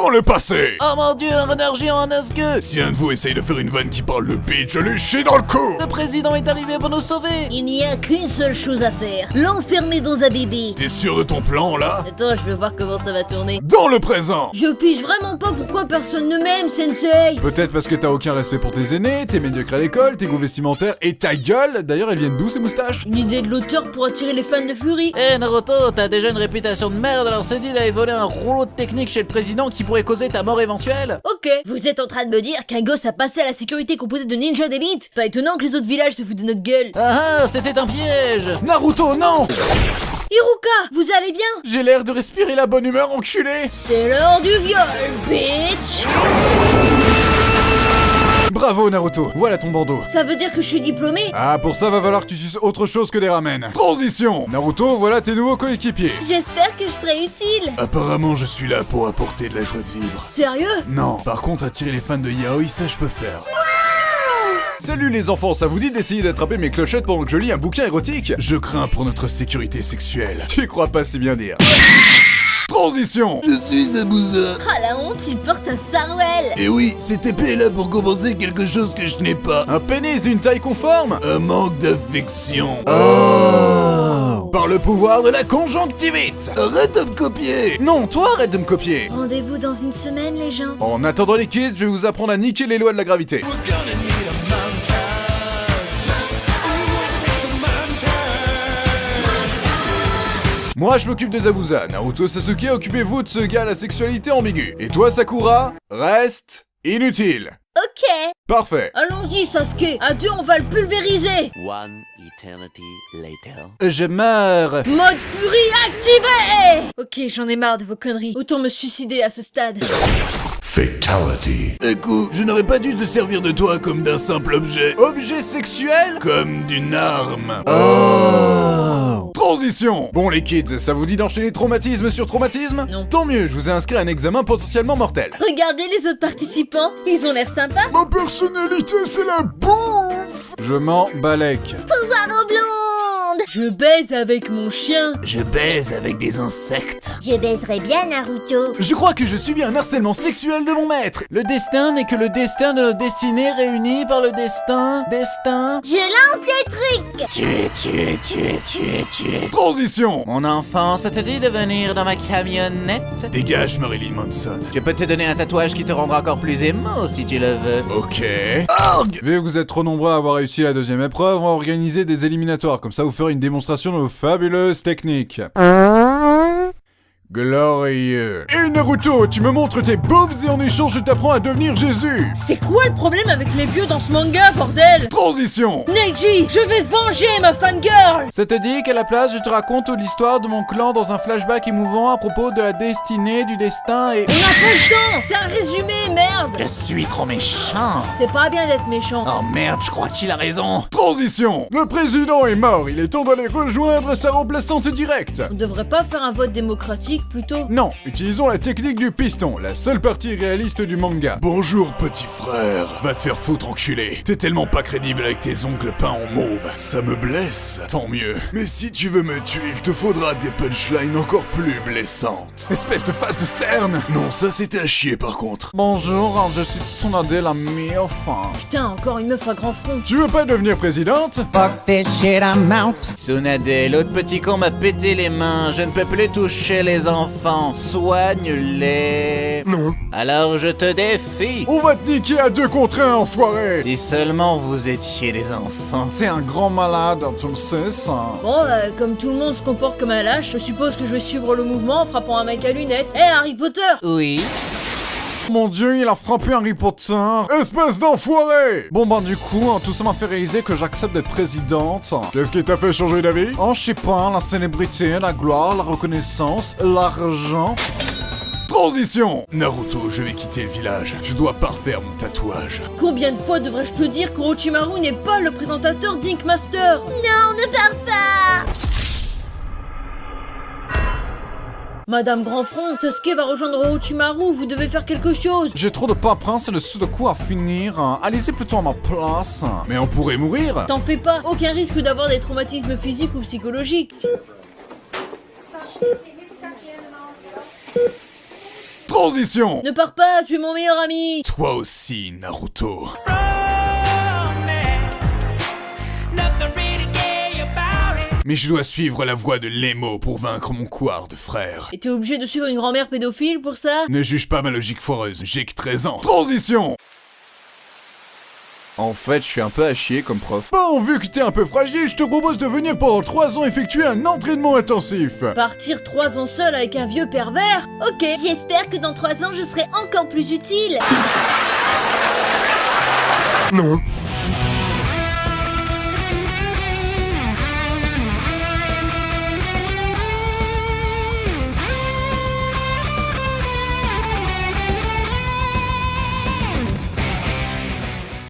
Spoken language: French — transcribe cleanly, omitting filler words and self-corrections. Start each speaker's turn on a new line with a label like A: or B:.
A: Dans le passé.
B: Oh mon dieu, un renard géant à 9 queues.
A: Si un de vous essaye de faire une vanne qui parle de bite, je lui chie dans le cou.
B: Le président est arrivé pour nous sauver.
C: Il n'y a qu'une seule chose à faire, l'enfermer dans un bébé.
A: T'es sûr de ton plan, là?
C: Attends, je veux voir comment ça va tourner.
A: Dans le présent.
C: Je pige vraiment pas pourquoi personne ne m'aime, Sensei.
D: Peut-être parce que t'as aucun respect pour tes aînés, t'es médiocre à l'école, tes goûts vestimentaires et ta gueule. D'ailleurs, elles viennent d'où ces moustaches?
C: Une idée de l'auteur pour attirer les fans de Fury.
B: Eh Naruto, t'as déjà une réputation de merde, alors c'est dit d'aller voler un rouleau de technique chez le président qui pourrait causer ta mort éventuelle.
C: Ok, vous êtes en train de me dire qu'un gosse a passé à la sécurité composée de ninjas d'élite? Pas étonnant que les autres villages se foutent de notre gueule.
B: Ah, c'était un piège.
D: Naruto, non!
C: Iruka, vous allez bien?
D: J'ai l'air de respirer la bonne humeur, enculé!
C: C'est l'heure du viol, bitch.
D: Bravo Naruto, voilà ton bandeau.
C: Ça veut dire que je suis diplômée?
D: Ah, pour ça va falloir que tu suces autre chose que des ramen. Transition! Naruto, voilà tes nouveaux coéquipiers.
C: J'espère que je serai utile.
A: Apparemment, je suis là pour apporter de la joie de vivre.
C: Sérieux?
A: Non, par contre, attirer les fans de yaoi, ça je peux faire.
D: Salut les enfants, ça vous dit d'essayer d'attraper mes clochettes pendant que je lis un bouquin érotique?
A: Je crains pour notre sécurité sexuelle.
D: Tu crois pas si bien dire. Transition!
A: Je suis Zabuza.
C: Ah la honte, il porte un sarouel.
A: Et oui, cette épée est là pour compenser quelque chose que je n'ai pas.
D: Un pénis d'une taille conforme?
A: Un manque d'affection.
D: Oh!
A: Par le pouvoir de la conjonctivite. Arrête de me copier.
D: Non, toi arrête de me copier!
C: Rendez-vous dans une semaine, les gens.
D: En attendant les kids, je vais vous apprendre à niquer les lois de la gravité. Moi je m'occupe de Zabuza, Naruto Sasuke, occupez-vous de ce gars à la sexualité ambiguë. Et toi Sakura, reste inutile.
C: Ok.
D: Parfait.
C: Allons-y, Sasuke. À deux, on va le pulvériser.
E: One eternity later.
B: Je meurs.
C: Mode furie activé. Ok, j'en ai marre de vos conneries. Autant me suicider à ce stade.
A: Fatality. Écoute, je n'aurais pas dû te servir de toi comme d'un simple objet.
D: Objet sexuel?
A: Comme d'une arme.
D: Oh! Transition! Bon les kids, ça vous dit d'enchaîner traumatisme sur traumatisme?
C: Non.
D: Tant mieux, je vous ai inscrit à un examen potentiellement mortel.
C: Regardez les autres participants. Ils ont l'air sympas.
A: Ma personnalité, c'est la bouffe.
D: Je m'en balèque.
C: Pouvoir aux blondes. Je baise avec mon chien.
B: Je baise avec des insectes.
C: Je baiserais bien Naruto.
D: Je crois que je subis un harcèlement sexuel de mon maître.
B: Le destin n'est que le destin de nos destinées réunies par le destin. Destin.
C: Je lance des trucs.
A: Tuer. Transition.
B: Mon enfant, ça te dit de venir dans ma camionnette?
A: Dégage Marilyn Manson.
B: Je peux te donner un tatouage qui te rendra encore plus émo si tu le veux.
A: Ok. Orgue.
D: Vu que vous êtes trop nombreux à avoir réussi la deuxième épreuve, on va organiser des éliminatoires. Comme ça, vous ferez une démonstration de vos fabuleuses techniques. Glorieux. Et Naruto, tu me montres tes boobs et en échange je t'apprends à devenir Jésus.
C: C'est quoi le problème avec les vieux dans ce manga, bordel?
D: Transition.
C: Neji, je vais venger ma fangirl.
D: Ça te dit qu'à la place je te raconte l'histoire de mon clan dans un flashback émouvant à propos de la destinée, du destin et...
C: On n'a pas le temps. C'est un résumé, merde.
B: Je suis trop méchant.
C: C'est pas bien d'être méchant.
B: Oh merde, je crois qu'il a raison.
D: Transition. Le président est mort, il est temps d'aller rejoindre sa remplaçante directe.
C: On devrait pas faire un vote démocratique plutôt?
D: Non, utilisons la technique du piston, la seule partie réaliste du manga.
A: Bonjour petit frère. Va te faire foutre enculé. T'es tellement pas crédible avec tes ongles peints en mauve. Ça me blesse. Tant mieux. Mais si tu veux me tuer, il te faudra des punchlines encore plus blessantes.
D: Espèce de face de cerne.
A: Non, ça c'était à chier par contre.
D: Bonjour, je suis Tsunade la enfin.
C: Putain, encore une meuf à grand front.
D: Tu veux pas devenir présidente?
F: Fuck this shit, I'm out.
B: Tsunade, l'autre petit con m'a pété les mains. Je ne peux plus toucher les enfants. Soigne-les.
A: Non.
B: Alors je te défie.
D: On va te niquer à 2 contre 1, enfoiré.
B: Si seulement vous étiez des enfants.
D: C'est un grand malade, tu le sais ça.
C: Bon, comme tout le monde se comporte comme un lâche, je suppose que je vais suivre le mouvement en frappant un mec à lunettes. Hé, Harry Potter!
B: Oui.
D: Mon dieu, il a frappé Harry Potter. Espèce d'enfoiré. Bon ben du coup, tout ça m'a fait réaliser que j'accepte d'être présidente. Qu'est-ce qui t'a fait changer d'avis? Oh, je sais pas, la célébrité, la gloire, la reconnaissance, l'argent... Transition.
A: Naruto, je vais quitter le village. Je dois parfaire mon tatouage.
C: Combien de fois devrais-je te dire qu'Orochimaru n'est pas le présentateur d'Ink Master? Non, ne pars pas! Madame Grandfront, Sasuke va rejoindre Orochimaru, vous devez faire quelque chose.
D: J'ai trop de paperasse et de sudoku à finir. Allez-y plutôt à ma place. Mais on pourrait mourir.
C: T'en fais pas, aucun risque d'avoir des traumatismes physiques ou psychologiques.
D: Transition.
C: Ne pars pas, tu es mon meilleur ami.
A: Toi aussi, Naruto. Mais je dois suivre la voie de Lemo pour vaincre mon quart de frère.
C: Et t'es obligé de suivre une grand-mère pédophile pour ça?
A: Ne juge pas ma logique foireuse, j'ai que 13 ans.
D: Transition. En fait, je suis un peu à chier comme prof. Bon, vu que t'es un peu fragile, je te propose de venir pendant 3 ans effectuer un entraînement intensif.
C: Partir 3 ans seul avec un vieux pervers? Ok.
G: J'espère que dans 3 ans, je serai encore plus utile.
A: Non.